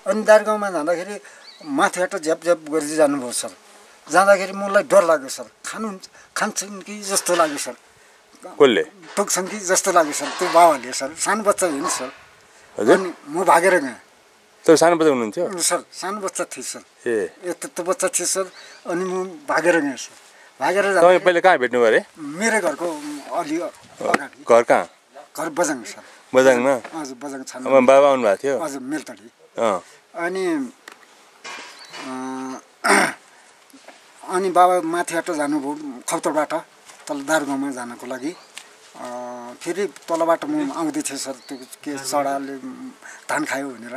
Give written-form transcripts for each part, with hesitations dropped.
अनि दारगाउँमा जाँदाखेरि माथिबाट झ्याप गर्दै जानुभयो सर। जाँदाखेरि मलाई डर लाग्यो सर, खान्छन् कि जस्तो लाग्यो सर, कसले टोक्छन् कि जस्तो लाग्यो सर त्यो बाबाले सर। सानो बच्चा होइन सर। अनि म भागेर गएँ। तपाईँ सानो बच्चा हुनुहुन्थ्यो? सर सानो बच्चा थिएँ सर, ए यत्रो बच्चा थिएँ सर। अनि म भागेर गएँ सर। भागेर तपाईँ पहिले कहाँ भेट्नुभयो अरे? मेरो घरको अलि अगाडि। घर कहाँ? घर बजाङ सर। बजाङमा? हजुर बजाङ छान। बाबा आउनु भएको थियो? हजुर मेलतडी। अनि अनि बाबा माथिबाट जानुभयो खौतडबाट तल दारगाउँमा जानको लागि। फेरि तलबाट म आउँदै थिएँ सर, त्यो के चराले धान खायो भनेर।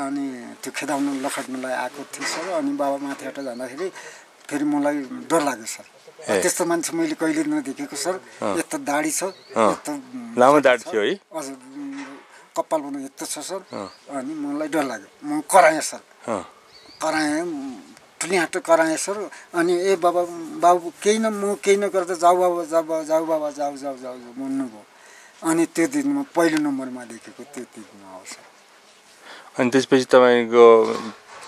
अनि त्यो खेदाउनु लखट्नुलाई आएको थिएँ सर। अनि बाबा माथिबाट जाँदाखेरि फेरि मलाई डर लाग्यो सर। त्यस्तो मान्छे मैले कहिले नदेखेको सर। यस्तो दाढी छ, यस्तो लामो दाढी थियो है? हजुर कपाल पनि यस्तो छ सर। अनि मलाई डर लाग्यो। म कराएँ सर, कराएँ, ठुली हाँटो कराएँ सर। अनि बाबु केही न, म केही नगर्दा जाऊ बाबा जाऊ भन्नुभयो। अनि त्यो दिनमा पहिलो नम्बरमा देखेको त्यो दिनमा हो सर। अनि त्यसपछि तपाईँको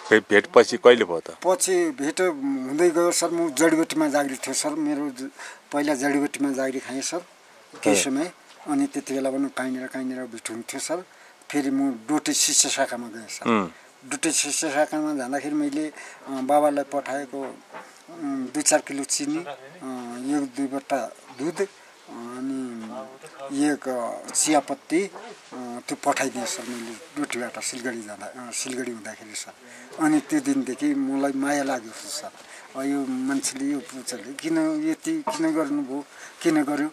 भेट पछि कहिले भयो त? पछि भेट हुँदै गयो सर। म जडीबुटीमा जागिरी थियो सर। मेरो पहिला जडीबुटीमा जागिरी खाएँ सर केही समय। अनि त्यति बेला पनि काहीँनिर भेट हुन्थ्यो सर। फेरि म डोटे शिष्य शाखामा गएँ सर। डोटे शिष्य शाखामा जाँदाखेरि मैले बाबालाई पठाएको 2-4 किलो चिनी, 1-2 बट्टा दुध, अनि 1 चियापत्ती त्यो पठाइदिएँ सर मैले डोटीबाट सिलगढी हुँदाखेरि सर। अनि त्यो दिनदेखि मलाई माया लाग्यो सर। यो मान्छेले यो पुच्छले यति किन गर्नुभयो, किन गर्यो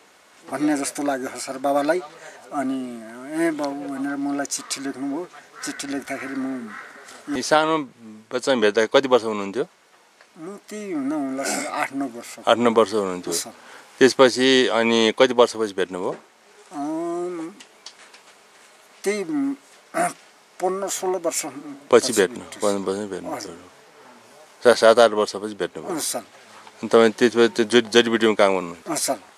भन्ने जस्तो लाग्यो सर बाबालाई। अनि बाबु भनेर मलाई चिठी लेख्नुभयो। चिठी लेख्दाखेरि म सानो बच्चामा भेट्दा कति वर्ष हुनुहुन्थ्यो? म त्यही हुन सर 8-9 वर्ष। 8-9 वर्ष हुनुहुन्थ्यो। त्यसपछि अनि कति वर्षपछि भेट्नुभयो? त्यही 15-16 वर्ष पछि भेट्नु। 7-8 वर्षपछि भेट्नुभयो सर। अनि तपाईँ त्यसपछि त्यो जडीबुटीमा काम गर्नु? सर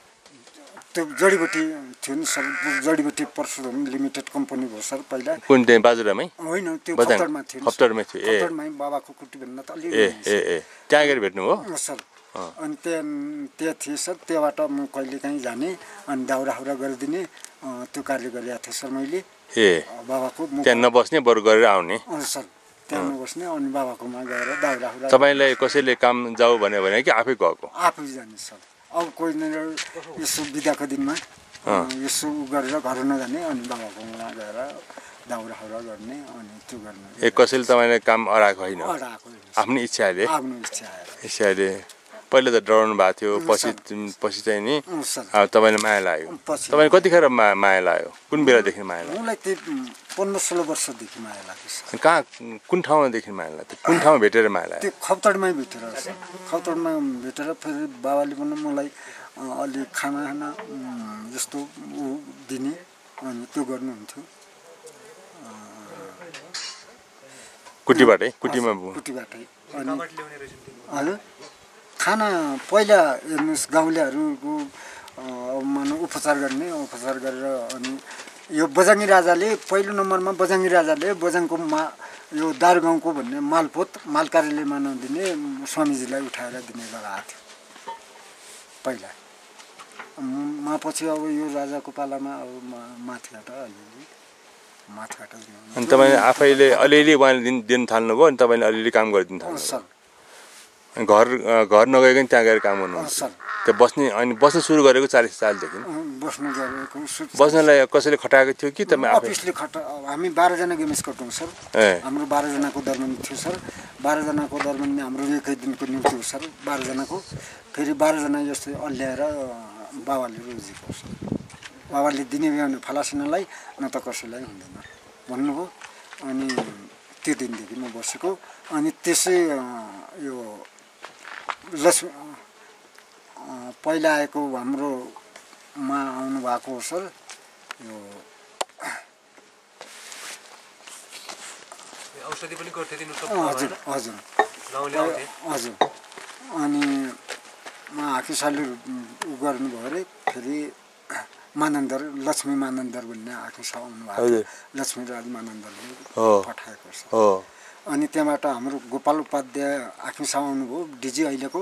त्यो जडीबुटी थियो नि सर। जडीबुटी परशुराम लिमिटेड कम्पनी भयो सर पहिला। कुन त्यहाँ बाजुरामै? होइन, त्यो खप्तडमा थियो। खप्तडमै थियो? खप्तडमै बाबाको कुटी भन्दा त अलि। त्यहाँ गएर भेट्नुभयो सर? अनि त्यहाँ थिएँ सर। त्यहाँबाट म कहिले काहीँ जाने अनि दाउरा गरिदिने त्यो कार्य गरिरहेको थिएँ सर मैले। बाबाको त्यहाँ नबस्ने, बरु गरेर आउने? सर त्यहाँ नबस्ने अनि बाबाकोमा गएर दाउरा। तपाईँलाई कसैले काम जाऊ भने कि आफै गएको? आफै जाने सर। अब कोही यसो बिदाको दिनमा यसो गरेर घर नजाने अनि बाबाकोमा गएर दाउरा गर्ने अनि त्यो गर्ने। कसैले तपाईँलाई काम अराएको होइन? आफ्नो इच्छाले? आफ्नो इच्छाले। पहिला त डराउनु भएको थियो, पछि चाहिँ नि तपाईँले माया लाग्यो। तपाईँले कतिखेर माया लाग्यो? कुन बेलादेखि माया लाग्यो? मलाई त्यो 15-16 वर्षदेखि माया लाग्यो सर। कहाँ, कुन ठाउँदेखि माया लाग्यो? कुन ठाउँमा भेटेर माया लाग्यो? त्यो खप्तडमै भेटेर सर। खप्तडमा भेटेर फेरि बाबाले पनि मलाई अलि खाना जस्तो दिने अनि त्यो गर्नुहुन्थ्यो। कुटीबाटै? अनि हजुर खाना पहिला हेर्नुहोस् गाउँलेहरूको उपचार गरेर अनि यो बजाङ्गी राजाले पहिलो नम्बरमा बजाङको यो दारगाउँको भन्ने माल कार्यालयमा नदिने स्वामीजीलाई उठाएर दिने गरेको थियो पहिला। पछि अब यो राजाको पालामा अब माथिबाट अनि तपाईँले आफैले अलिअलि उहाँले दिन थाल्नुभयो अनि तपाईँले अलिअलि काम गरिदिनु थाल्नुभयो? घर नगइकन त्यहाँ गएर काम गर्नुहुन्छ? त्यो बस्न सुरु गरेको 40 सालदेखि? बस्नलाई कसैले खटाएको थियो कि तपाईँ अफिसले हामी 12 जना गेमिस कटौँ सर। हाम्रो 12 जनाको दरमन थियो सर। 12 जनाको दरमन हाम्रो एकै दिनको निम्ति हो सर 12 जनाको। फेरि 12 जना जस्तो अल्ल्याएर बाबाले रोजेको सर। बाबाले दिने बेहोर्ने फलासिनालाई न त कसैलाई हुँदैन भन्नुभयो। अनि त्यो दिनदेखि म बसेको। अनि त्यसै यो पहिला आएको हाम्रोमा आउनु भएको हो सर यो औषधि पनि गर्थे दिनु सब? हजुर। अनि हाकिसाले गर्नुभयो अरे। फेरि मानन्दर लक्ष्मी मानन्दर भन्ने आफूसँग आउनुभएको लक्ष्मीराज मानन्दरले पठाएको छ। अनि त्यहाँबाट हाम्रो गोपाल उपाध्याय आफूसँग आउनुभयो डिजी अहिलेको।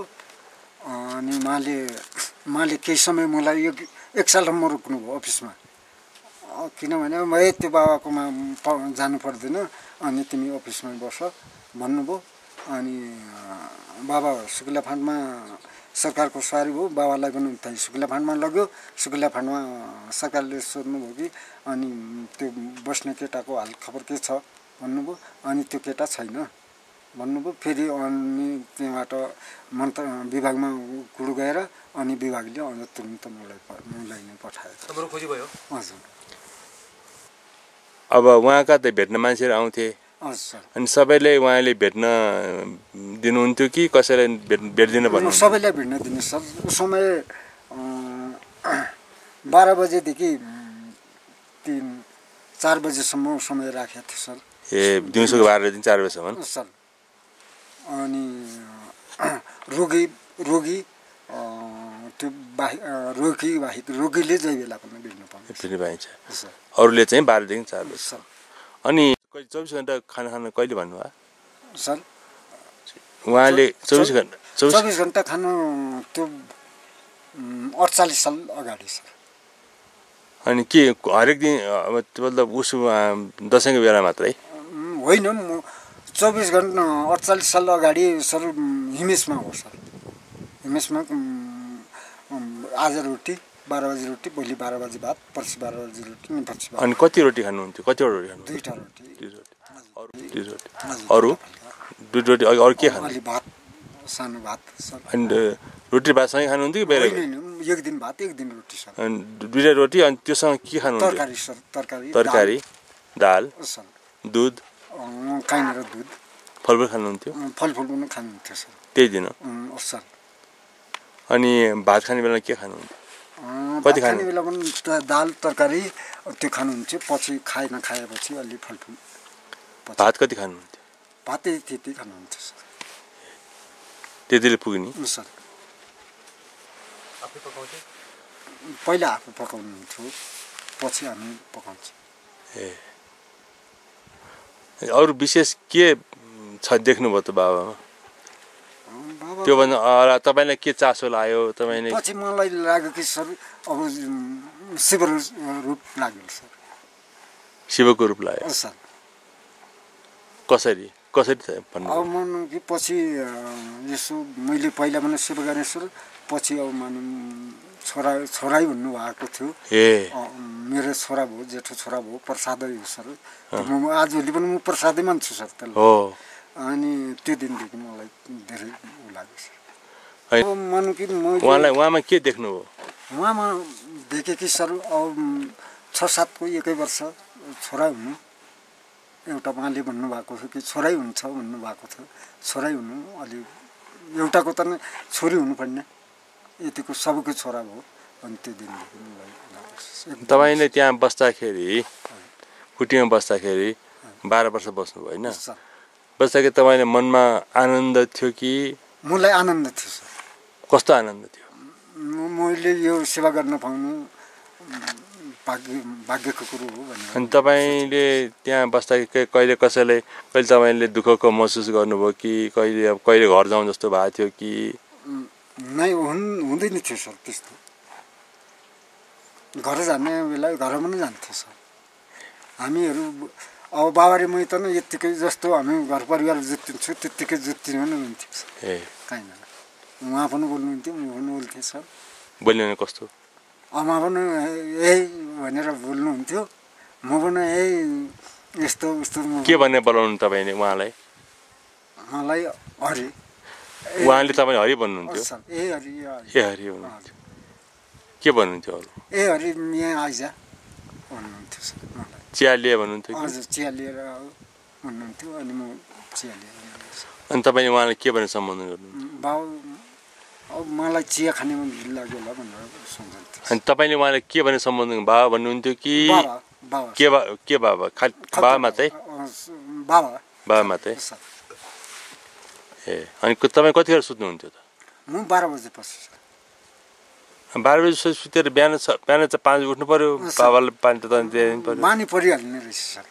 अनि उहाँले केही समय मलाई एक सालसम्म रोक्नुभयो अफिसमा, किनभने त्यो बाबाकोमा जानु पर्दैन अनि तिमी अफिसमा बस भन्नुभयो। अनि बाबा सुकिला फान्डमा सरकारको सवारी भयो, बाबालाई पनि त्यही सुकिला फान्डमा लग्यो। सुकिला फान्डमा सरकारले सोध्नुभयो कि अनि त्यो बस्ने केटाको हाल खबर के छ भन्नुभयो। अनि त्यो केटा छैन भन्नुभयो। फेरि अनि त्यहाँबाट विभागमा कुरो गएर अनि विभागले अन्त तुरुन्त मलाई नै पठायो। हाम्रो खोजी भयो। हजुर। अब उहाँका त भेट्न मान्छेहरू आउँथे, अनि सबैले उहाँले भेट्न दिनुहुन्थ्यो कि कसैलाई भेट्दिन भन्नु? सबैलाई भेट्न दिने सर। उस समय 12 बजेदेखि 4 बजेसम्म समय राखेको थियो सर। दिउँसोको 12 बजेदेखि 4 बजेसम्म सर। अनि रोगी त्यो बाहेक रोगीले जही बेला पनि भेट्नु पाइन्छ। अरूले चाहिँ 12 देखि 4 बजे। अनि 24 घण्टा खाना खान कहिले भन्नुभयो सर? उहाँले 24 घण्टा खानु त्यो 48 साल अगाडि सर। अनि के हरेक दिन मतलब उसो दसैँको बेला मात्रै होइन, 24 घण्टा 48 साल अगाडि सर हिमेशमा हो सर। हिमेशमा आज रोटी 12 बजी रोटी, भोलि 12 बजी भात, पर्सि 12 बजी रोटी, अनि पछि भात। अनि कति रोटी खानुहुन्थ्यो? कतिवटा रोटी खानुहुन्थ्यो? 2टा रोटी। 2 रोटी। अरू 2 रोटी अरू के खानु? अलि भात, सानो भात सर। अनि रोटी भातसँगै खानुहुन्थ्यो कि बेरै? एक दिन भात एक दिन रोटी सर। अनि 2टा रोटी अनि त्योसँग के खानुहुन्थ्यो? तरकारी सर। तरकारी, दाल सर, दुध, काइनेर दुध। फलफुल खानुहुन्थ्यो? फलफुल पनि खानुहुन्थ्यो सर त्यही दिन सर। अनि भात खाने बेला के खानुहुन्थ्यो? कति खाने बेला पनि दाल तरकारी त्यो खानुहुन्थ्यो। पछि खाएपछि अलि फलफुल। भात कति खानुहुन्थ्यो? भात त्यति खानुहुन्थ्यो सर। त्यतिले पुग्ने सर। पहिला आफू पकाउनुहुन्थ्यो, पछि हामी पकाउँछ। अरू विशेष के छ देख्नुभयो त बाबामा? त्योभन्दा तपाईँलाई के चासो लाग्यो? तपाईँले पछि मलाई लाग्यो कि सर अब शिव रूप लाग्यो सर। शिवको रूप लाग्यो सर। कसरी भन्नु? अब मान्नु कि पछि यसो मैले पहिला पनि शिव गणेश्वर, पछि अब मानु छोरै भन्नुभएको थियो। मेरो छोरा भयो, जेठो छोरा भयो, प्रसादै हो सर। आजभोलि पनि म प्रसादै मान्छु सर त्यसलाई। अनि त्यो दिनदेखि मलाई धेरै उ लाग्यो सर। मानु कि उहाँमा के देख्नुभयो? उहाँमा देखेँ कि सर अब 6-7 को एकै वर्ष छोरा हुनु। एउटा उहाँले भन्नुभएको थियो कि छोरै हुन्छ भन्नुभएको थियो। छोरै हुनु अलि एउटाको त छोरी हुनुपर्ने, यतिको सबैको छोरा भयो। अनि त्यो दिनदेखि मलाई लाग्यो। तपाईँले त्यहाँ बस्दाखेरि, कुटीमा बस्दाखेरि 12 वर्ष बस्नुभयो होइन? बस्दाखेरि तपाईँले मनमा आनन्द थियो कि? मलाई आनन्द थियो सर। कस्तो आनन्द थियो? मैले यो सेवा गर्न पाउनु भाग्यको कुरो हो भनेर। अनि तपाईँले त्यहाँ बस्दाखेरि कहिले तपाईँले दुःखको महसुस गर्नुभयो कि कहिले घर जाउँ जस्तो भएको थियो कि? नै हुँदैन थियो सर त्यस्तो। घर जाने बेला घरमा पनि जान्थ्यो सर हामीहरू। अब बाबा र मै त यत्तिकै जस्तो हामी घर परिवार जुत्तिन्छु त्यत्तिकै जुत्तिनु नै हुन्थ्यो सर। काहीँ उहाँ पनि बोल्नुहुन्थ्यो, म पनि बोल्थेँ सर। बोल्नु कस्तो? आमा पनि यही भनेर बोल्नुहुन्थ्यो, म पनि यही यस्तो उस्तो। के भन्ने बोलाउनु तपाईँले उहाँलाई? मलाई हरि। उहाँले तपाईँ हरि भन्नुहुन्थ्यो? ए हरि भन्नुहुन्थ्यो। के भन्नुहुन्थ्यो अरू? ए हरि यहाँ आइजा भन्नुहुन्थ्यो सर मलाई। चिया लिए भन्नुहुन्थ्यो? हजुर चिया लिएर भन्नुहुन्थ्यो। अनि म चिया लिएर। अनि तपाईँले उहाँलाई के भनेर सम्बोधन गर्नुहुन्थ्यो? बाउ अब मलाई चिया खाने मन लाग्यो होला भनेर सम्झन्थ्यो। अनि तपाईँले उहाँलाई के भनेर सम्बोधन बाबा भन्नुहुन्थ्यो कि के बाबा? बाबा मात्रै? बाबा मात्रै। अनि तपाईँ कतिखेर सुत्नुहुन्थ्यो त? म 12 बजे पछि। 12 बजी सुतेर बिहान 5 बजी उठ्नु पर्यो बाबाले पानी त दिनु पर्यो बानी परिहाल्ने रहेछ सर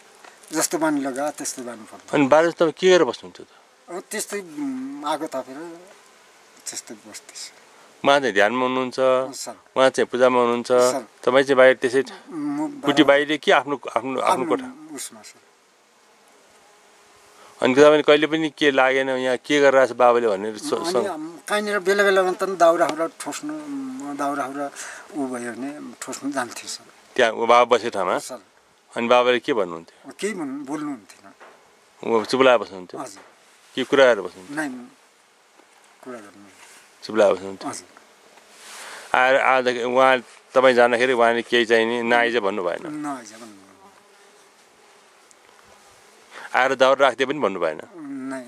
जस्तो बानी लगा त्यस्तो बानी पर्छ अनि 12 बजी तपाईँ के गरेर बस्नुहुन्थ्यो त त्यस्तै आगो तापेर त्यस्तै बस्दैछ उहाँ चाहिँ ध्यानमा हुनुहुन्छ सर उहाँ चाहिँ पूजामा हुनुहुन्छ तपाईँ चाहिँ बाहिर त्यसै कुटी बाहिर कि आफ्नो आफ्नो आफ्नो कोठा उसमा सर अनि तपाईँले कहिले पनि के लागेन यहाँ के गरिरहेछ बाबाले भनेर कहीँनिर बेला बेलामा त दाउराहरू ठोस्नु दाउराहरू ऊ भयो भने ठोस्नु जान्थ्यो सर त्यहाँ बाबा बसेको ठाउँमा सर अनि बाबाले के भन्नुहुन्थ्यो केही बोल्नुहुन्थेन चुप्लाएर बस्नुहुन्थ्यो हजुर के कुरा गरेर बस्नुहुन्थ्यो नै कुरा गर्नु चुप्लाएर बस्नुहुन्थ्यो हजुर आएर आउँदाखेरि उहाँ तपाईँ जाँदाखेरि उहाँले केही चाहिने नआइज भन्नु भएन नआइज भन्नु आएर दाउरा राख्दै पनि भन्नु भएन नै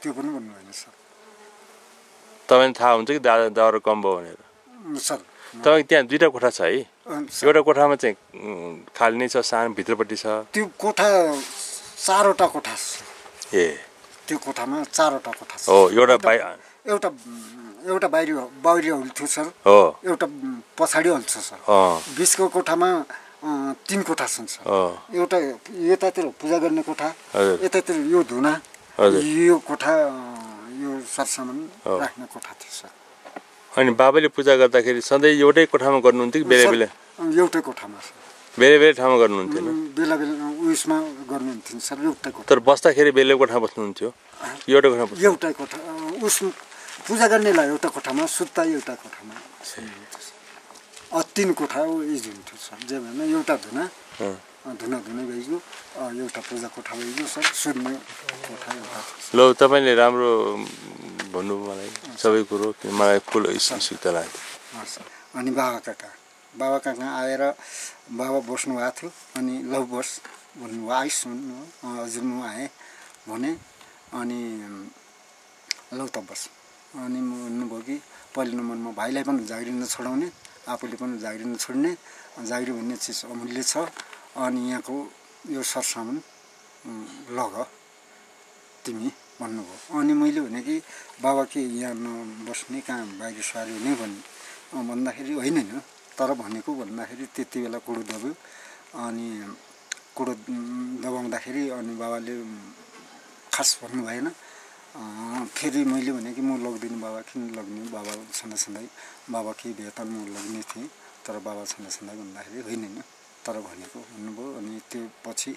त्यो पनि भन्नु भएन सर तपाईँलाई थाहा हुन्छ कि दाउरा कम भयो भनेर सर तपाईँ त्यहाँ 2टा कोठा छ है एउटा कोठामा चाहिँ खाली नै छ सानो भित्रपट्टि छ त्यो कोठा 4वटा कोठा छ ए त्यो कोठामा 4वटा कोठा छ हो एउटा एउटा बाहिरी हल थियो सर हो एउटा पछाडि हल छ सर बिचको कोठामा 3 कोठा छन् सर एउटा यतातिर पूजा गर्ने कोठा यतातिर यो धुना यो कोठा यो सरसामान राख्ने कोठा थियो सर अनि बाबाले पूजा गर्दाखेरि सधैँ एउटै कोठामा गर्नुहुन्थ्यो कि बेला बेला एउटै कोठामा सर बेला बेला ठाउँमा गर्नुहुन्थेन बेला बेला उयसमा गर्नुहुन्थ्यो सर एउटै कोठा तर बस्दाखेरि बेला कोठामा बस्नुहुन्थ्यो एउटै कोठा एउटै कोठा उस पूजा गर्नेलाई एउटा कोठामा सुत्ता एउटा कोठामा 3 कोठा इज हुन्थ्यो सर जे भने एउटा धुना भइगयो एउटा पूजा कोठा भइगयो सर सुत्ने कोठा एउटा ल तपाईँले राम्रो भन्नु मलाई सबै कुरो मलाई फुल सुक्ता लाग्यो अनि बाबा काका आएर बाबा बस्नु भएको थियो अनि लौ बस भन्नुभयो आइस हजुर म आएँ भने अनि लौ त बस अनि म भन्नुभयो कि पहिलो नम्बरमा भाइलाई पनि जागिरी नछोडाउने आफूले पनि जागिरी नछोड्ने जागिरी भन्ने चिज अमूल्य छ अनि यहाँको यो सरसामान लग तिमी भन्नुभयो अनि मैले भने कि बाबा के यहाँ नबस्ने कहाँ बाहिर सवारी हुने भन्दाखेरि होइन तर भनेको भन्दाखेरि त्यति बेला कुडो दब्यो अनि कुडो दबाउँदाखेरि अनि बाबाले खास भन्नु भएन फेरि मैले भने कि म लग्दिनँ बाबा किन लग्ने बाबा छँदै बाबा केही भए त म लग्ने थिएँ तर बाबा छँदै भन्दाखेरि होइन तर भनेको भन्नुभयो अनि त्यो पछि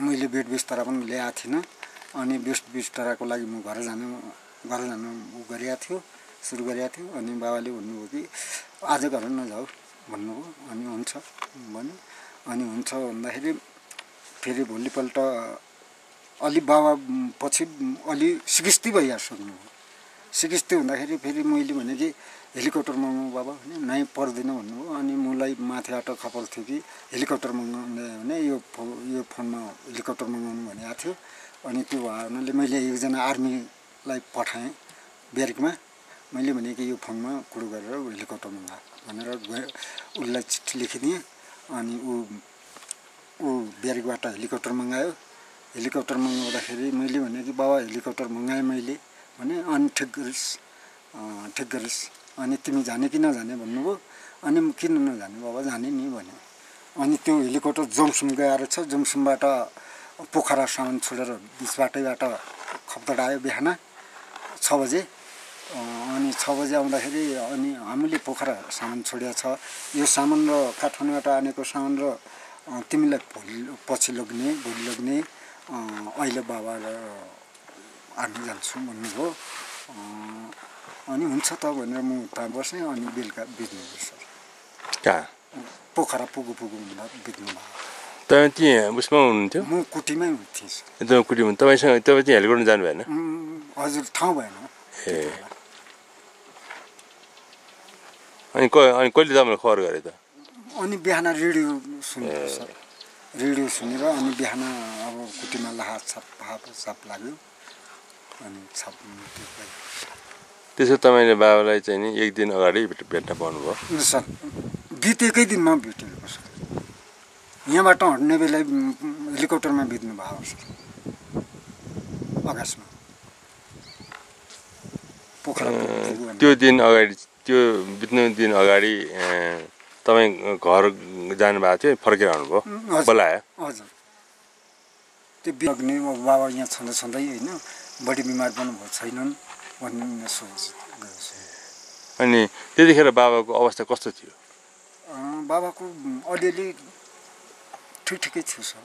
मैले बेड बिस्तारा पनि ल्याएको थिइनँ अनि बेड बिस्ताराको लागि म घर जानु गरेको थियो सुरु गरेको थियो अनि बाबाले भन्नुभयो कि आज घर नजाऊ भन्नुभयो अनि हुन्छ भने अनि हुन्छ भन्दाखेरि फेरि भोलिपल्ट अलि बाबा पछि अलि सिकिस्ती भइहाल्नुभयो सिकिस्ती हुँदाखेरि फेरि मैले भने कि हेलिकप्टर मगाउनु बाबा भने नै पर्दैन भन्नुभयो अनि मलाई माथिबाट खपल थियो कि हेलिकप्टर मगाउने भने यो फोनमा हेलिकप्टर मगाउनु भनेको थियो अनि त्यो भएनाले मैले एकजना आर्मीलाई पठाएँ ब्यारेकमा मैले भने कि यो फोनमा कुरो गरेर हेलिकप्टर मगा भनेर उसलाई चिठी लेखिदिएँ अनि ऊ ब्यारेकबाट हेलिकप्टर मगायो हेलिकप्टर मगाउँदाखेरि मैले भने कि बाबा हेलिकप्टर मगाएँ मैले भने अनि ठिक गरिस् अनि तिमी जाने कि नजाने भन्नुभयो अनि किन नजाने बाबा जाने नि भने अनि त्यो हेलिकप्टर जमसुम गएर छ जमसुमबाट पोखरासम्म छोडेर बिचबाटैबाट खप्तड आयो बिहान 6 बजे अनि 6 बजे आउँदाखेरि अनि हामीले पोखरा सामान छोडेको छ यो सामान र काठमाडौँबाट आनेको सामान र तिमीलाई पछि भोलि लग्ने अहिले बाबा आर्मी जान्छु भन्नुभयो अनि हुन्छ त भनेर म उता बसेँ अनि बेलुका बित्नुपर्छ कहाँ पोखरा पुगु भन्दा बित्नु भयो तपाईँ त्यहाँ उसमा हुनुहुन्थ्यो म कुटीमै थिएँ एकदम कुटीमा तपाईँ चाहिँ हेलिकप्टर जानु भएन हजुर ठाउँ भएन ए अनि कहिले तपाईँले खबर गरे त अनि बिहान रेडियो सुनेको सर रेडियो सुनेर अनि बिहान अब कुटीमा छाप लाग्यो अनि छाप त्यसो तपाईँले बाबालाई चाहिँ नि एक दिन अगाडि भेट्न पाउनुभयो सर बितेकै दिनमा भेटेको सर यहाँबाट हट्ने बेला हेलिकप्टरमा बित्नु भयो सर आकाशमा पोखरा त्यो दिन अगाडि त्यो बित्नु दिन अगाडि तपाईँ घर जानुभएको थियो फर्केर आउनुभयो बोलायो हजुर त्यो बिग्ने बाबा यहाँ छँदा छँदै होइन बढी बिमार पनि भएको छैनन् भन्ने सोच। अनि त्यतिखेर बाबाको अवस्था कस्तो थियो? बाबाको अलिअलि ठिकै थियो सर।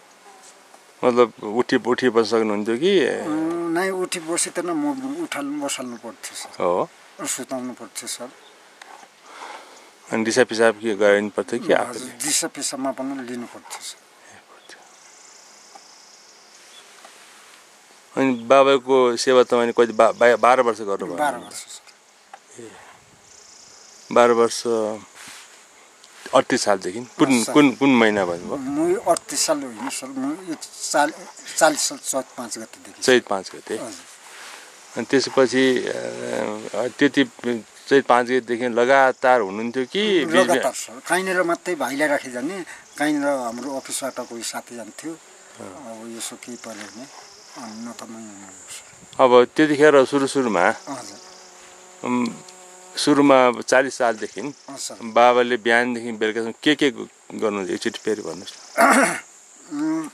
मतलब उठी बस्न सक्नुहुन्थ्यो कि? नै उठी बसे त म बसाल्नु पर्थ्यो सर। हो सुताउनु पर्थ्यो सर। अनि दिसा पिसाब के गरिनु पर्थ्यो कि आफूले? दिसा पिसाबमा पनि लिनु पर्थ्यो सर। अनि बाबाको सेवा तपाईँले कति 12 वर्ष गर्नुभयो? 12 वर्ष सर। 12 वर्ष 38 सालदेखि कुन महिना भन्नुभयो? म 38 साल होइन सर, म 40 साल चैत 5 गतेदेखि। चैत 5 गते। अनि त्यसपछि त्यति चैत 5 गतेदेखि लगातार हुनुहुन्थ्यो कि? लगातार सर। काहीँनिर मात्रै भाइलाई राखी जाने, काहीँनिर हाम्रो अफिसबाट कोही साथी जान्थ्यो। अब यसो केही पऱ्यो भने न त अब त्यतिखेर सुरुमा सुरुमा 40 सालदेखि बाबाले बिहानदेखि बेलुकासम्म के गर्नुहुन्छ एकचोटि फेरि भन्नुहोस् न।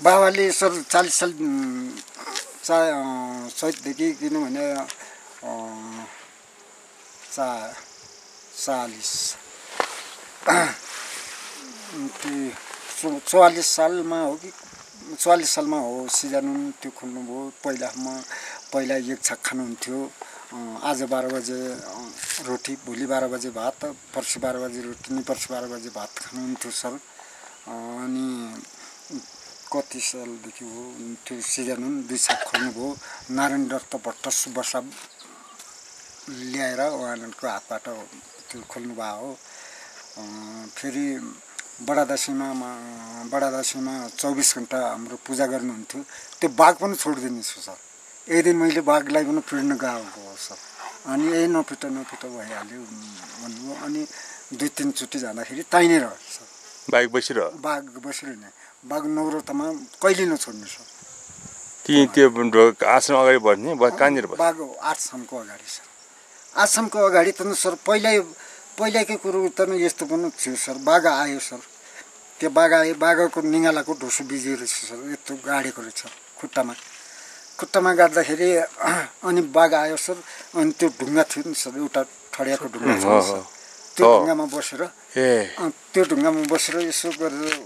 बाबाले सर 40 साल चैतदेखि किनभने 44 सालमा हो कि 44 सालमा हो सिजन त्यो खोल्नुभयो। पहिला एक छाक खानुहुन्थ्यो। आज 12 बजे रोटी, भोलि 12 बजे भात, पर्सि 12 बजे रोटी, पर्सि 12 बजे भात खानुहुन्थ्यो सर। अनि कति सालदेखि हो त्यो सिजन 2 छाक खोल्नुभयो। नारायण दत्त भट्ट सुब्बासाब ल्याएर उहाँहरूको हातबाट त्यो खोल्नुभएको हो। फेरि बडा दशैँमा 24 घण्टा हाम्रो पूजा गर्नुहुन्थ्यो। त्यो बाघ पनि छोडिदिनुहोस् सर। एक दिन मैले बाघलाई पनि पिट्न गएको हो सर। अनि नपिट भइहाल्यो भन्नुभयो। अनि 2-3 चोटि जाँदाखेरि ताइनेर सर बाघ बसिरह्यो। नै बाघ नौरथामा कहिले नछोड्नु सर। त्यो आश्रम अगाडि बढ्ने कहाँनिर बस्छ? बाघ आश्रमको अगाडि सर। आश्रमको अगाडि त सर पहिलाकै कुरो त यस्तो पनि थियो सर। बाघ आयो सर। त्यो बाघ आयो, बाघको निगालाको ढुसो बिजियो रहेछ सर। यस्तो गाडेको रहेछ खुट्टामा गाड्दाखेरि अनि बाघ आयो सर। अनि त्यो ढुङ्गा थियो नि सर, एउटा ठडियाको ढुङ्गा छ सर। त्यो ढुङ्गामा बसेर यसो गरेर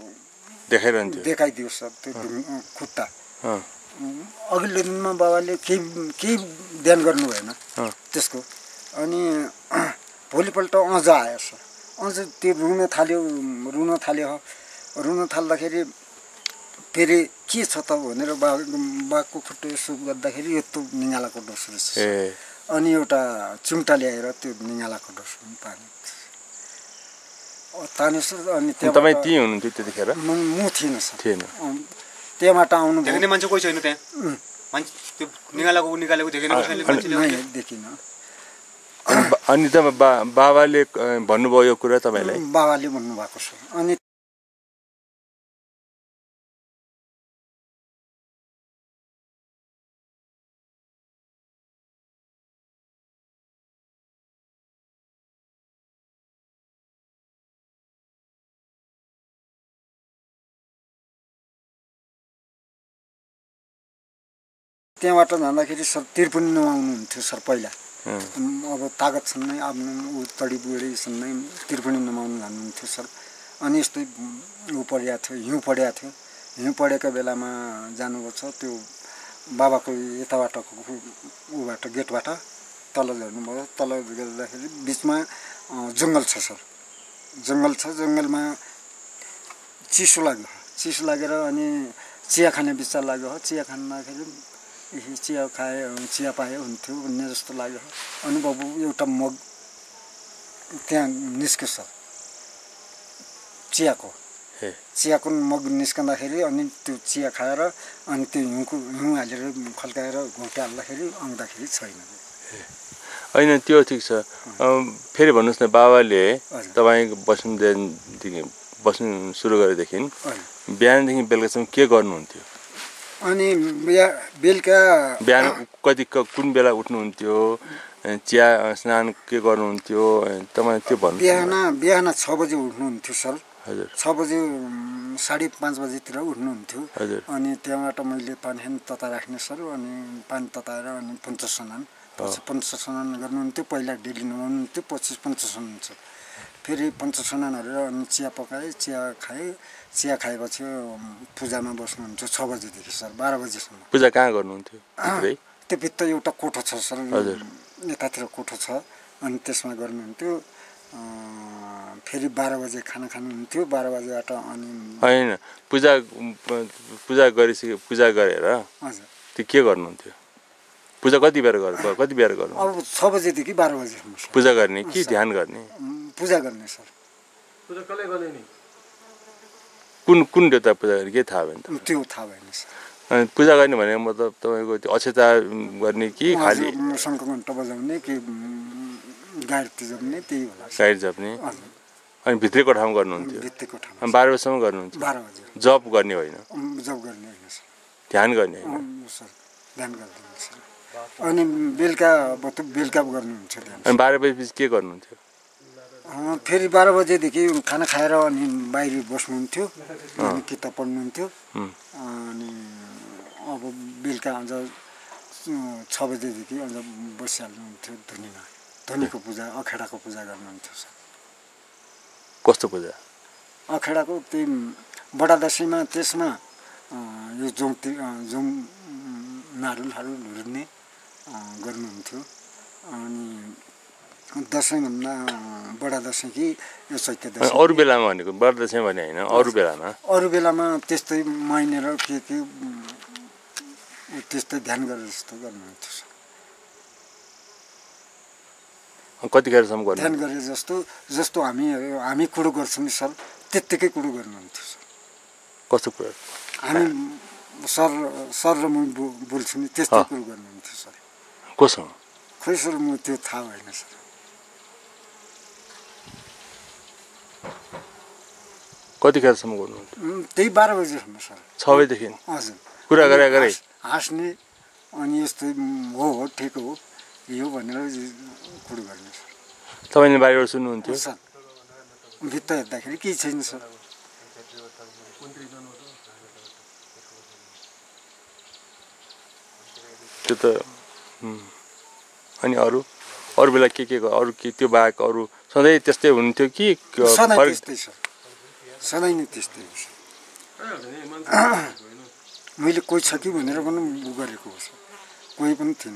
देखाइदियो सर त्यो खुट्टा। अघिल्लो दिनमा बाबाले केही ध्यान गर्नु भएन त्यसको। अनि भोलिपल्ट अझ आयो सर। अझ त्यो रुन थाल्दाखेरि फेरि के छ त भनेर बाघको खुट्टा यसो गर्दाखेरि यस्तो निगालाको डोस रहेछ। अनि एउटा चिम्टा ल्याएर त्यो निगालाको डोस तान्यो सर। अनि तपाईँ त्यहीँ हुनुहुन्थ्यो त्यतिखेर? म थिइनँ सर। त्यहाँबाट आउनु देख्ने मान्छे कोही छैन त्यहाँ? त्यो निकालेको देखिन। अनि त बाबाले भन्नुभयो यो कुरा तपाईँलाई? बाबाले भन्नुभएको छ। अनि त्यहाँबाट जाँदाखेरि सर त्रिपुनी नुहाउनुहुन्थ्यो सर पहिला। अब तागत छन् नै, आफ्नो तडी बुढी छन् नै, त्रिपुनी नुहाउनु जानुहुन्थ्यो सर। अनि यस्तै हिउँ परेको बेलामा जानुभएको छ। त्यो बाबाको यताबाटको ऊबाट गेटबाट तल झर्नुभयो। तल गर्दाखेरि बिचमा जङ्गल छ सर। जङ्गलमा चिसो लागेर अनि चिया खाने विचार लाग्यो। चिया खाँदाखेरि चिया पाए हुन्थ्यो भन्ने जस्तो लाग्यो। अनि बाबु एउटा मग त्यहाँ निस्क्यो सर। चियाको मग निस्कँदाखेरि अनि त्यो चिया खाएर अनि त्यो हिउँ हालेर खल्काएर घोटे हाल्दाखेरि आउँदाखेरि छैन। होइन त्यो ठिक छ। फेरि भन्नुहोस् न, बाबाले तपाईँ बस्नु सुरु गरेदेखि बिहानदेखि बेलुकासम्म के गर्नुहुन्थ्यो? अनि बेलुका बिहान कुन बेला उठ्नुहुन्थ्यो? चिया स्नान के गर्नुहुन्थ्यो तपाईँ त्यो भन्नु बिहान 6 बजे उठ्नुहुन्थ्यो सर हजुर 6 बजे 5:30 बजेतिर उठ्नुहुन्थ्यो हजुर अनि त्यहाँबाट मैले पानी तता राख्ने सर अनि पानी तताएर अनि पञ्चस्नान पछि पञ्चस्नान गर्नुहुन्थ्यो पहिला डेली नुहाउनुहुन्थ्यो पछि पञ्चस्नान हुन्छ फेरि पञ्चस्नान गरेर अनि चिया पकाएँ चिया खाएँ चिया खाएपछि पूजामा बस्नुहुन्थ्यो 6 बजेदेखि सर 12 बजेसम्म पूजा कहाँ गर्नुहुन्थ्यो त्यो भित्र एउटा कोठो छ सर हजुर यतातिर कोठो छ अनि त्यसमा गर्नुहुन्थ्यो फेरि 12 बजे खाना खानुहुन्थ्यो 12 बजेबाट अनि होइन पूजा गरेर हजुर त्यो के गर्नुहुन्थ्यो पूजा कति बेर गर्नु अब 6 बजेदेखि 12 बजेसम्म पूजा गर्ने कि ध्यान गर्ने पूजा गर्ने सर पूजा कसले गर्ने नि कुन देवता पूजा गर्ने के थाहा भएन त्यो थाहा भएन सर अनि पूजा गर्ने भने मतलब तपाईँको त्यो अक्षता गर्ने कि खालि शङ्खघण्ट बजाउने कि गायत्री जप्ने त्यही होला गायत्री जप्ने अनि भित्री कोठामा गर्नुहुन्थ्यो भित्री कोठामा अनि 12 बजीसम्म गर्नुहुन्छ 12 बजे जप गर्ने होइन जप गर्ने होइन सर ध्यान गर्ने होइन सर ध्यान गर्दैन सर अनि बेलुका गर्नुहुन्छ ध्यान अनि 12 बजेपछि के गर्नुहुन्थ्यो फेरि 12 बजेदेखि खाना खाएर अनि बाहिर बस्नुहुन्थ्यो अनि किताब पढ्नुहुन्थ्यो अनि अब बेलुका अझ 6 बजेदेखि अझ बसिहाल्नुहुन्थ्यो धुनीको पूजा अखेडाको पूजा गर्नुहुन्थ्यो सर कस्तो पूजा अखेडाको त्यही बडा दसैँमा त्यसमा यो जुम नारुलहरू हुर्ने गर्नुहुन्थ्यो अनि दसैँभन्दा बडा दसैँ कि यो चैते दसैँ अरू बेलामा भनेको बडा दसैँ भने होइन अरू बेलामा त्यस्तै महिनेर के त्यस्तै ध्यान गरेर जस्तो गर्नुहुन्थ्यो सर कतिखेरसम्म गर्नु ध्यान गरे जस्तो हामी कुरो गर्छौँ नि सर त्यत्तिकै कुरो गर्नुहुन्थ्यो सर कस्तो कुरा हामी सर र म बोल्छु नि त्यस्तै कुरो गर्नुहुन्थ्यो सर कोसँग खोइ सर म त्यो थाहा भएन सर कतिखेरसम्म गर्नुहुन्थ्यो त्यही 12 बजेसम्म सर 6 बजेदेखि हजुर कुरा गरे हाँस्ने अनि यस्तो हो ठिक हो यो भनेर कुरो गर्ने सर तपाईँले बाहिरबाट सुन्नुहुन्थ्यो सर भित्र हेर्दाखेरि केही छैन सर त्यो त अनि अरू बेला के अरू के त्यो बाहेक अरू सधैँ त्यस्तै हुन्थ्यो कि सधैँ नै त्यस्तै हो मैले कोही छ कि भनेर पनि उ गरेको हो सर कोही पनि थिएन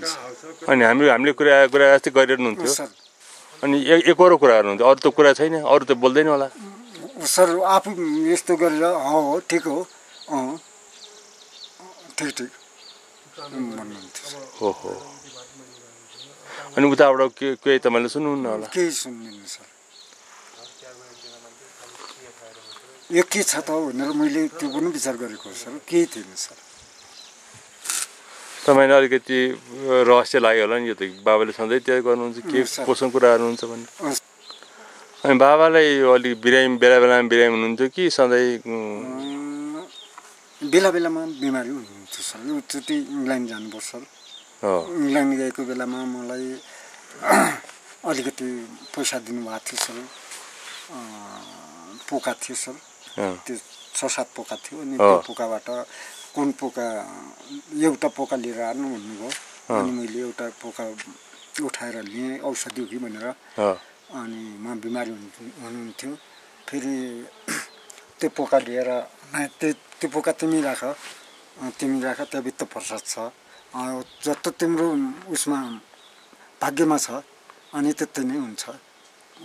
अनि हामीले कुरा जस्तै गरिरहनुहुन्थ्यो अनि एकरो कुरा गर्नुहुन्थ्यो अरू त कुरा छैन अरू त बोल्दैन होला सर आफू यस्तो गरेर हो ठिक हो ठिक भन्नुहुन्थ्यो ओहो अनि उताबाट केही तपाईँले सुन्नुहुन्न होला केही सुन्दिनँ सर यो के छ त भनेर मैले त्यो पनि विचार गरेको सर केही थिएन सर तपाईँले अलिकति रहस्य लाग्यो होला नि यो त बाबाले सधैँ त्यो गर्नुहुन्छ के कोसँग कुरा गर्नुहुन्छ भने अनि बाबालाई अलिक बेलामा बिरामी हुनुहुन्थ्यो कि सधैँ बेलामा बिमारी हुनुहुन्थ्यो सर एकचोटि इङ्ल्यान्ड जानुभयो सर इङ्ल्यान्ड गएको बेलामा मलाई अलिकति पैसा दिनुभएको थियो सर पोका थियो सर त्यो 6-7 पोका थियो अनि त्यो पोकाबाट कुन पोका एउटा पोका लिएर आउनु भन्नुभयो अनि मैले एउटा पोका उठाएर लिएँ औषधि हो कि भनेर अनि म बिमारी हुनुहुन्थ्यो फेरि त्यो पोका लिएर त्यो पोका तिमी राख त्यहाँभित्र प्रसाद छ जस्तो तिम्रो उसमा भाग्यमा छ अनि त्यति नै हुन्छ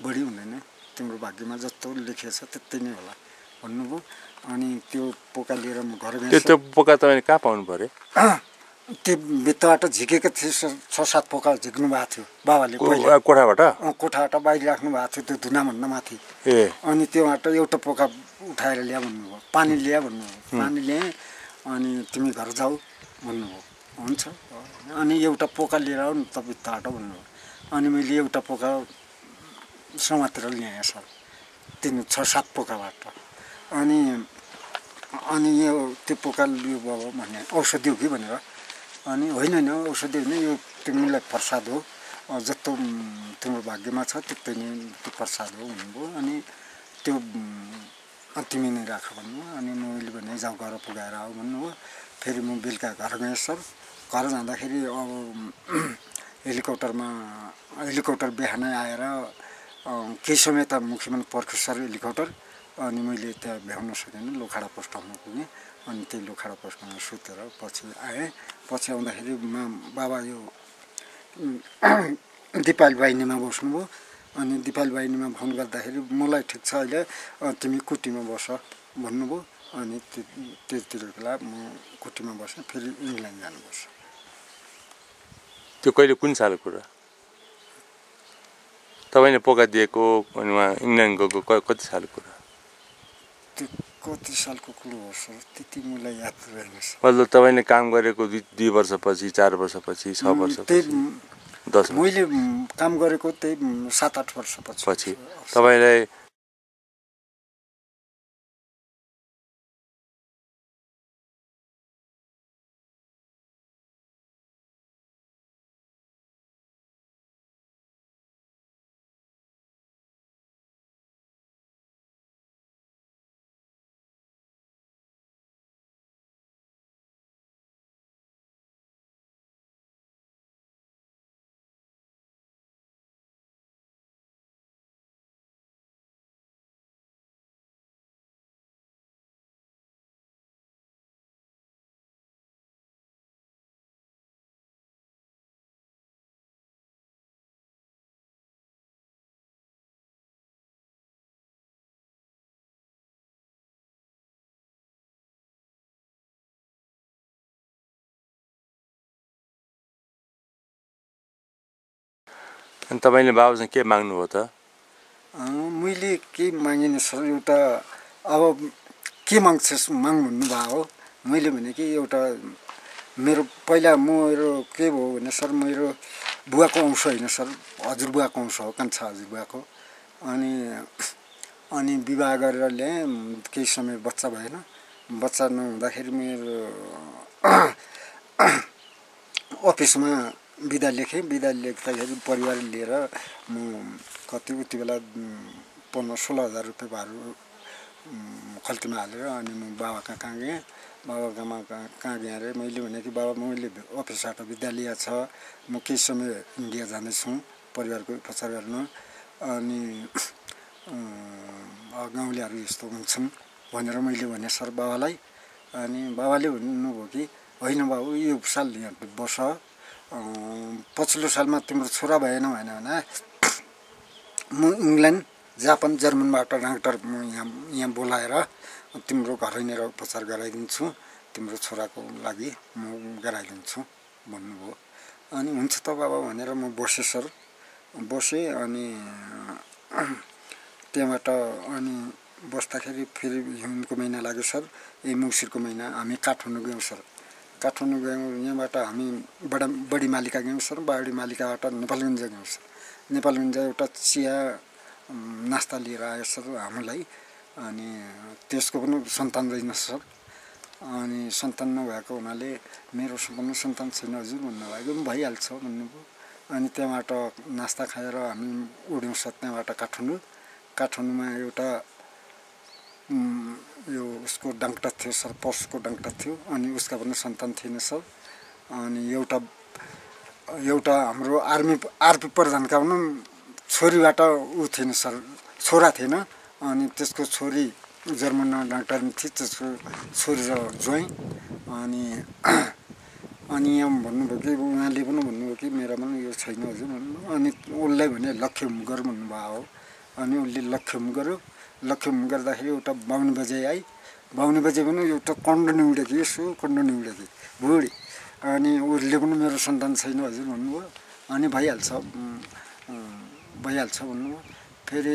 बढी हुँदैन तिम्रो भाग्यमा जस्तो लेखिएको छ त्यति नै होला भन्नुभयो अनि त्यो पोका लिएर म घर गएँ त्यो पोका तपाईँले कहाँ पाउनु पर्यो त्यो भित्रबाट झिकेको थियो 6-7 पोका झिक्नु भएको थियो बाबाले कोठाबाट बाहिर राख्नु भएको थियो त्यो धुनाभन्दा माथि अनि त्योबाट एउटा पोका उठाएर ल्या भन्नुभयो पानी ल्या भन्नुभयो पानी ल्याएँ अनि तिमी घर जाऊ भन्नुभयो हुन्छ अनि एउटा पोका लिएर आऊ न त भित्रबाट भन्नुभयो अनि मैले एउटा पोका समातेर ल्याएँ सर 6-7 पोकाबाट अनि यो त्यो पोका लियो बाबा भने औषधि हो कि भनेर अनि होइन औषधि होइन यो तिमीलाई प्रसाद हो जस्तो तिम्रो भाग्यमा छ त्यस्तै नै त्यो प्रसाद हो भन्नुभयो। अनि त्यो तिमी नै राख भन्नुभयो। अनि मैले भने जाऊ घर पुगाएर आऊ भन्नुभयो। फेरि म बेलुका घर गएँ सर। घर जाँदाखेरि अब हेलिकप्टर बिहानै आएर केही समय त मुखिमन पर्ख्यो सर हेलिकप्टर। अनि मैले त्यहाँ भ्याउन सकेन, लोखडा पोस्ट ठाउँमा पुगेँ। अनि त्यही लोखडा पोस्टमा सुतेर पछि आएँ। पछि आउँदाखेरि बाबा यो दिपाल बाहिनीमा बस्नुभयो। अनि दिपाल बाहिनीमा फोन गर्दाखेरि मलाई ठिक छ अहिले, तिमी कुटीमा बस भन्नुभयो। अनि त्यति बेला म कुटीमा बसेँ। फेरि इङ्ल्यान्ड जानुपर्छ। त्यो कहिले कुन सालको कुरा तपाईँले पोका दिएको अनि उहाँ इङ्ल्यान्ड गएको कति सालको कुरा? त्यो कति सालको कुरो हो सर, त्यति मलाई याद रहेन सर। मतलब तपाईँले काम गरेको 2 वर्षपछि, 4 वर्षपछि, 6 वर्षपछि, 10 वर्ष? मैले काम गरेको त्यही 7-8 वर्षपछि। तपाईँलाई अनि तपाईँले बाबासँग के माग्नुभयो त? मैले के मागिनँ सर, एउटा अब के माग्छस् माग भन्नुभएको हो। मैले भने कि एउटा मेरो पहिला मेरो के भयो भने सर, मेरो बुवाको अंश होइन सर, हजुरबुवाको अंश हो, कान्छा हजुरबुवाको। अनि विवाह गरेर ल्याएँ। केही समय बच्चा भएन। बच्चा नहुँदाखेरि मेरो अफिसमा बिदा लेखेँ। बिदा लेख्दाखेरि परिवार लिएर म कति उति बेला 15-16 हजार रुपियाँ भारू खल्तीमा हालेर अनि म बाबा कहाँ गएँ। बाबा कहाँ गएँ अरे मैले भने कि बाबा मैले अफिसबाट बिदा लिएको छ, म केही समय इन्डिया जाँदैछु परिवारको उपचार गर्न। अनि गाउँलेहरू यस्तो हुन्छन् भनेर मैले भने सर बाबालाई। अनि बाबाले भन्नुभयो कि होइन बाबु, यो साल यहाँ बस, पछिल्लो सालमा तिम्रो छोरा भएन भने म इङ्ल्यान्ड, जापान, जर्मनबाट डाक्टर म यहाँ बोलाएर तिम्रो घरैनिर उपचार गराइदिन्छु, तिम्रो छोराको लागि म गराइदिन्छु भन्नुभयो। अनि हुन्छ त बाबा भनेर म बसेँ सर। बसेँ अनि त्यहाँबाट अनि बस्दाखेरि फेरि हिउँदको महिना लाग्यो सर। यही मङ्सिरको महिना हामी काठमाडौँ गयौँ सर। काठमाडौँ गयौँ। यहाँबाट हामी बडी मालिका गयौँ सर। बडी मालिकाबाट नेपालगञ्ज गयौँ सर। नेपालगञ्ज एउटा चिया नास्ता लिएर आयो सर हामीलाई। अनि त्यसको पनि सन्तान रहेन सर। अनि सन्तान नभएको हुनाले मेरो पनि सन्तान छैन हजुर भन्नुभयो। भइहाल्छ भन्नुभयो। अनि त्यहाँबाट नास्ता खाएर हामी उड्यौँ सर त्यहाँबाट काठमाडौँमा एउटा यो उसको डाक्टर थियो सर, पशुको डाक्टर थियो। अनि उसका पनि सन्तान थिएन सर। अनि एउटा हाम्रो आरपी प्रधानका पनि छोरीबाट ऊ थिएन सर, छोरा थिएन। अनि त्यसको छोरी जर्मनमा डाक्टर थिए, त्यसको छोरी र ज्वाइँ। अनि यहाँ भन्नुभयो कि उहाँले पनि भन्नुभयो कि मेरा पनि यो छैन हजुर भन्नुभयो। अनि उसलाई भने लक्ष्यम गर भन्नुभएको हो। अनि उसले लक्ष्यम गर्यो। लक्ष्यम गर्दाखेरि एउटा 52 बजे आई। 52 बजे पनि एउटा कन्ड निउडेकी, यसो कन्ड निउडेकी बुढी। अनि उसले पनि मेरो सन्तान छैन हजुर भन्नुभयो। अनि भइहाल्छ भन्नुभयो। फेरि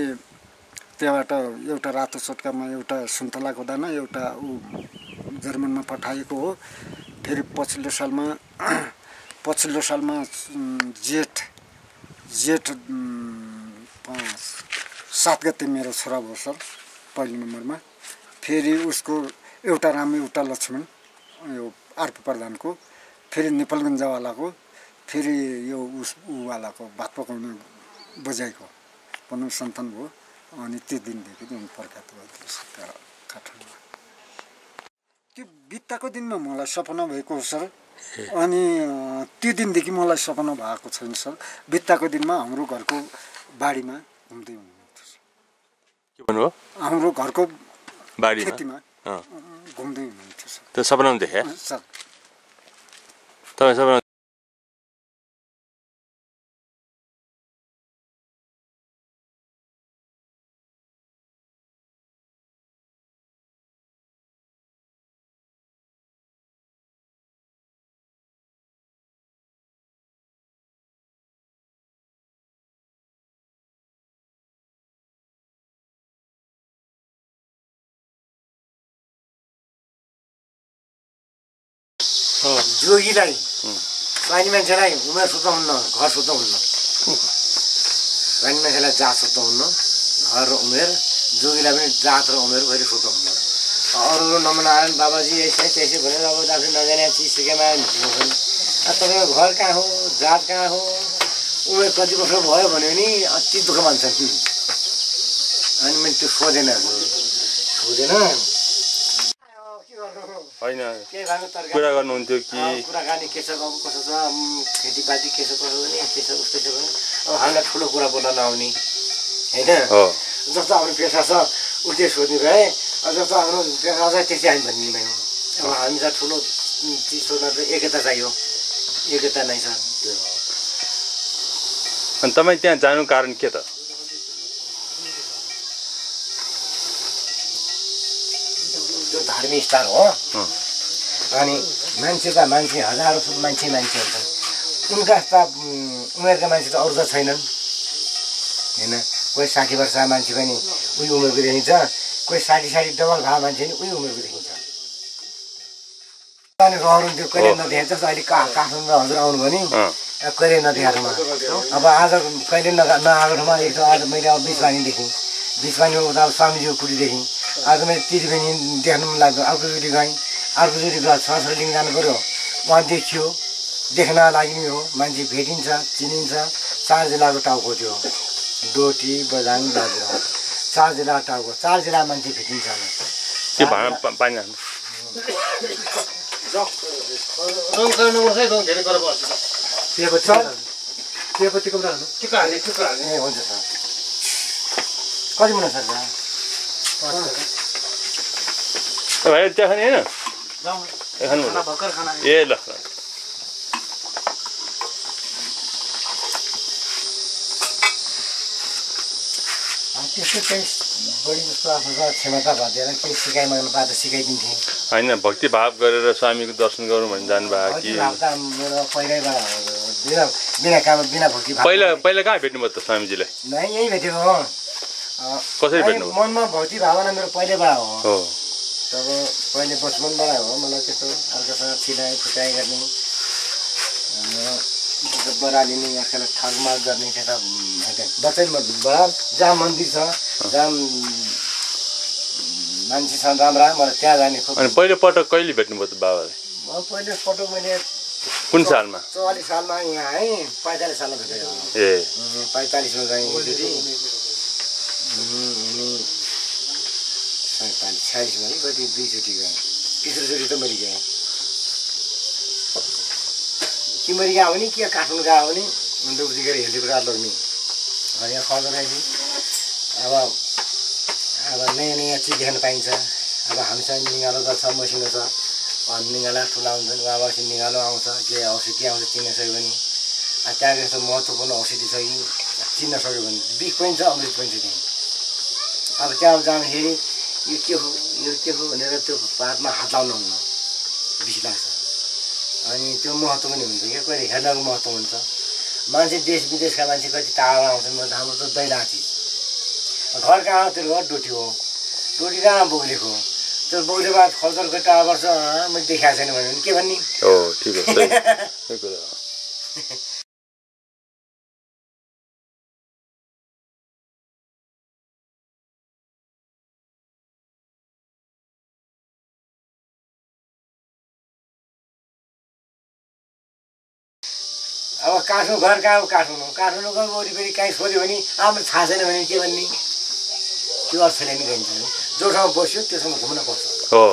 त्यहाँबाट एउटा रातो चटकामा एउटा सुन्तलाको दाना, एउटा ऊ जर्मनमा पठाएको हो। फेरि पछिल्लो सालमा जेठ 7 गते मेरो छोरा भयो सर, पहिलो नम्बरमा। फेरि उसको एउटा राम एउटा लक्ष्मण, यो आरपी प्रधानको। फेरि नेपालगञ्जवालाको फेरि यो उवालाको भात पकाउने बजाइको पनि सन्तान भयो अनि त्यो दिनदेखि उनी प्रख्यात भयो काठमाडौँमा त्यो बित्ताको दिनमा मलाई सपना भएको हो सर अनि त्यो दिनदेखि मलाई सपना भएको छैन सर बित्ताको दिनमा हाम्रो घरको बारीमा घुम्दै हुनुहुन्थ्यो के भन्नुभयो हाम्रो घरको बारीमा खेतीमा घुम्दै हुनुहुन्थ्यो सर त्यो सपनामा देखे सर तपाईँ सपना जोगीलाई स्वानी मान्छेलाई उमेर सुताउन्न घर सुताउन्न स्वानी मान्छेलाई जात सुताउन्न घर र उमेर जोगीलाई पनि जात र उमेर कहिले सुताउन्न अरू नमनारायण बाबाजी यसै त्यसै भनेर अब आफूले नजाने चिज सिकेमा तपाईँको घर कहाँ हो जात कहाँ हो उमेर कति वर्ष भयो भन्यो भने अति दुःख मान्छन् अनि मैले त्यो सोधेन होइन कुरा गर्नुहुन्थ्यो कि कुराकानी के छ गाउँको कसो छ खेतीपाती के छ कसो भने के छ उस्तै छ भने अब हामीलाई ठुलो कुरा बोल्न नआउने होइन जस्तो हाम्रो पेसा छ उल्टे सोध्ने भए जस्तो हाम्रो पेसा छ त्यस्तै हामी भन्ने भयौँ अब हामीलाई ठुलो चिज सोध्न त एकता चाहियो एकता नै छ त्यो अनि तपाईँ त्यहाँ जानु कारण के त त्यो धार्मिक स्थल हो अनि मान्छे हजारौँ मान्छे हुन्छन् उनका जस्ता उमेरका मान्छे त अरू त छैनन् होइन कोही 60 वर्ष मान्छे पनि उही उमेरको देखिन्छ कोही 60 डबल भए मान्छे पनि उही उमेरको देखिन्छ अनि रहनुहुन्थ्यो कहिले नदेखेको जस्तो अहिले काठमाडौँ हजुर आउनु भने कहिले नदेखाएको ठाउँमा अब आज कहिले नआएको ठाउँमा एक आज मैले अब बिचवानीमा उता स्वामीजीको कुटी देखेँ आज मैले त्रिवेणी देख्नु मन लाग्यो अर्कोचोटि गएँ अर्कोचोटि गएर सरस्वती जानु पऱ्यो उहाँ देखियो देख्न लागि नै हो मान्छे भेटिन्छ चिनिन्छ 4 जिल्लाको टाउको थियो डोटी बझाङ बाजुरा 4 जिल्ला टाउको 4 जिल्ला मान्छे भेटिन्छ त्यो भाँडा पानी ए हुन्छ सर कति मुना सर भाइ त्यहाँ खाने होइन ए ल त्यस्तो केही बढी जस्तो आफ्नो क्षमता भएर केही सिकाइमाग्नु पाए त सिकाइदिन्थेँ होइन भक्ति भाव गरेर स्वामीको दर्शन गरौँ भने जानुभयो कि मेरो पहिल्यैबाट बिना काम बिना भक्ति भाव पहिला कहाँ भेट्नुभयो त स्वामीजीलाई नै यहीँ भेटेको हो कसरी भेट्नुभयो मनमा भक्ति भावना मेरो पहिल्यैबाट हो तब पहिले बचपनबाट हो मलाई त्यस्तो अर्कोसँग छिलाइ फुटाइ गर्ने बरालिने आँखालाई ठगमाग गर्ने त्यता बचपनबाट जहाँ मन्दिर छ जहाँ मान्छे छन् राम्रा मलाई त्यहाँ जाने अनि पहिलो पटक कहिले भेट्नुभयो त बाबालाई पहिलो पटक मैले कुन सालमा 44 सालमा यहाँ आएँ 45 सालमा भेटेको ए 45 मा गएँ अनि 46 मा कति 2 चोटि गएँ तेस्रो चोटि त मैले गएँ कि मैले गएको भने कि काठमाडौँ गएको भने अन्त उति गएर हेलिकप्टर लग्ने अनि यहाँ खबर आएपछि अब नयाँ चिज देख्न पाइन्छ अब हामीसँग निगालो त छ मसिनो छ निगाला ठुला हुन्छन् उहाँबाट निगालो आउँछ के औषधि आउँछ चिन्न सक्यो भने त्यहाँ यस्तो महत्त्वपूर्ण औषधि छ कि चिन्न सक्यो भने बिख पनि छ अमृत पनि छ त्यहाँ अब त्यहाँ जाँदाखेरि यो के हो भनेर त्यो पातमा हात लाउनुहुन्न बिख लाग्छ अनि त्यो महत्त्व पनि हुन्छ क्या कहिले हेर्नको महत्त्व हुन्छ मान्छे देश विदेशका मान्छे कति टाढा आउँछन् हाम्रो त दैला चिज घर कहाँ त्यो घर डोटी हो डोटी कहाँ बोक्लेको त्यो बोक्लेबाट खल्चरको टाढा वर्ष मैले देखाएको छैन भने के भन्ने हो ठिक हो सही कुरा हो अब काठमाडौँ घर कहाँ हो काठमाडौँको वरिपरि काहीँ सोध्यो भने हाम्रो थाहा छैन भने के भन्ने त्यो अर्थले नि गइन्छ जो ठाउँमा बस्यो त्यो ठाउँमा घुम्न पर्छ हो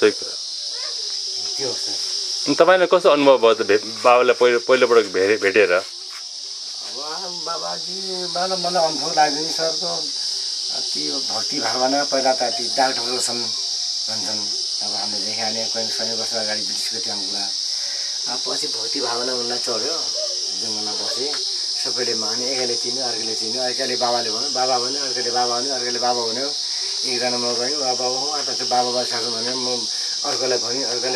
सही कुरा त्यो हो सर अनि तपाईँलाई कस्तो अनुभव भयो त बाबालाई पहिलोपटक भेटेर अब बाबाजीबाट मलाई अनुभव लाग्यो नि सर त्यो भक्ति भावना पहिला त ती डाक्टरहरू छन् भन्छन् अब हामीले देखाने कहिले 100 वर्ष अगाडि ब्रिटिसको त्यहाँ कुरा पछि भक्ति भावना उनलाई चढ्यो जङ्गलमा बसे सबैले माने एकैले चिन्यो अर्कोले चिन्यो अर्कोले बाबाले भन्यो बाबा भन्यो अर्कोले बाबा भन्यो अर्कोले बाबा भन्यो एकजना म गयो बाबा हो आता चाहिँ बाबा बसाएको भन्यो म अर्कोलाई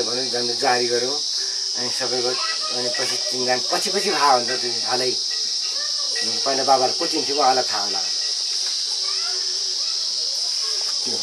भन्यो झन् जारी गऱ्यो अनि सबैको अनि पछि चिन्जान पछि थाहा हुन्छ त्यो हालै पहिला बाबाहरू को चिन्थ्यो उहाँलाई थाहा होला त्यो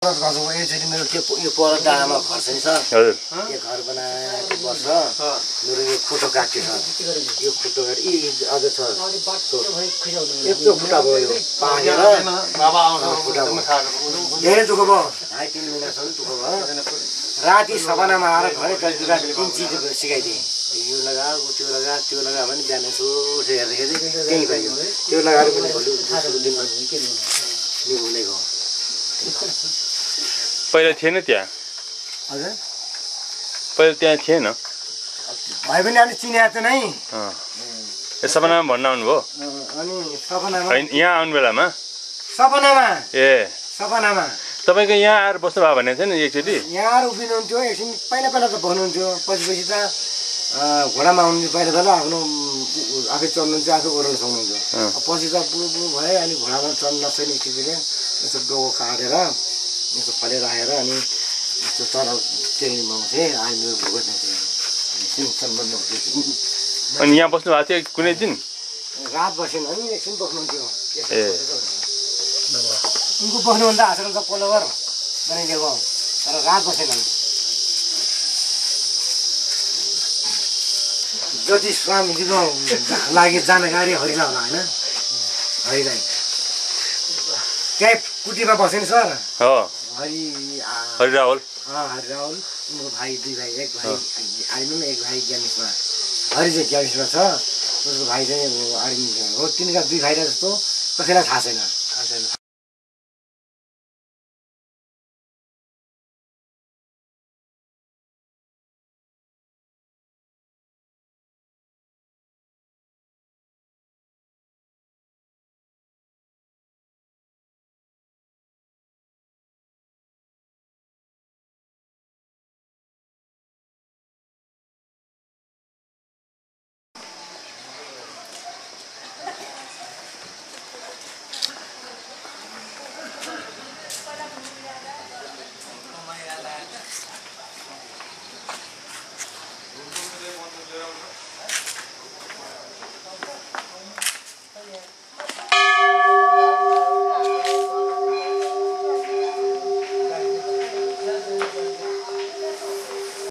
एकचोटि मेरो यो पर डाँडामा घर छ नि सर यो घर बनाएको वर्ष मेरो यो खुट्टो काट्यो सर यो खुट्टो काट्यो अझ छ यत्रो खुट्टा भयो यो पाकेर खुट्टा भयो धेरै दुःख भयो 2.5 महिनासम्म दुःख भयो राति सपनामा आएर घरै गल्तीका 3 चिजहरू सिकाइदिएँ यो लगा त्यो लगा भने बिहान यसो हेर्दाखेरि त्यही भयो त्यो लगाएर पनि भुलेको पहिला थिएन त्यहाँ हजुर पहिला त्यहाँ थिएन भाइ पनि अलि चिनेको त नै सपनामा भन्न आउनुभयो अनि सपनामा यहाँ आउनु बेलामा सपनामा सपनामा तपाईँको यहाँ आएर बस्नु भयो भनेको छैन एकचोटि यहाँ आएर उभिनुहुन्थ्यो एकछिन पहिला त बस्नुहुन्थ्यो पछि त घोडामा आउनुहुन्थ्यो पहिला आफ्नो आफै चढ्नुहुन्थ्यो आफै ओह्रालो सक्नुहुन्थ्यो पछि त बुढो भयो अनि घोडामा चढ्न नसक्ने स्थितिले यसो डोको काटेर यसो फलेर राखेर अनि यस्तो चढाउ ट्रेनिङमा चाहिँ आर्मी भोग्ने अनि यहाँ बस्नु भएको थियो कुनै दिन रात बसेन अनि एकछिन बस्नुहुन्थ्यो उनको बस्नुभन्दा आश्रम त पोलोवर बनाइदिएको तर रात बसेन जति स्वामीजीको लागि जानकारी हरिलाई होला होइन हरिलाई त्यहीँ कुटीमा बस्यो नि सर हरि राहुल उनको भाइ 2 भाइ एक भाइ आर्मीमा एक भाइ ज्ञानेशमा हरि चाहिँ ज्ञानेशमा छ उसको भाइ चाहिँ आर्मी हो तिनका 2 भाइलाई जस्तो कसैलाई थाहा छैन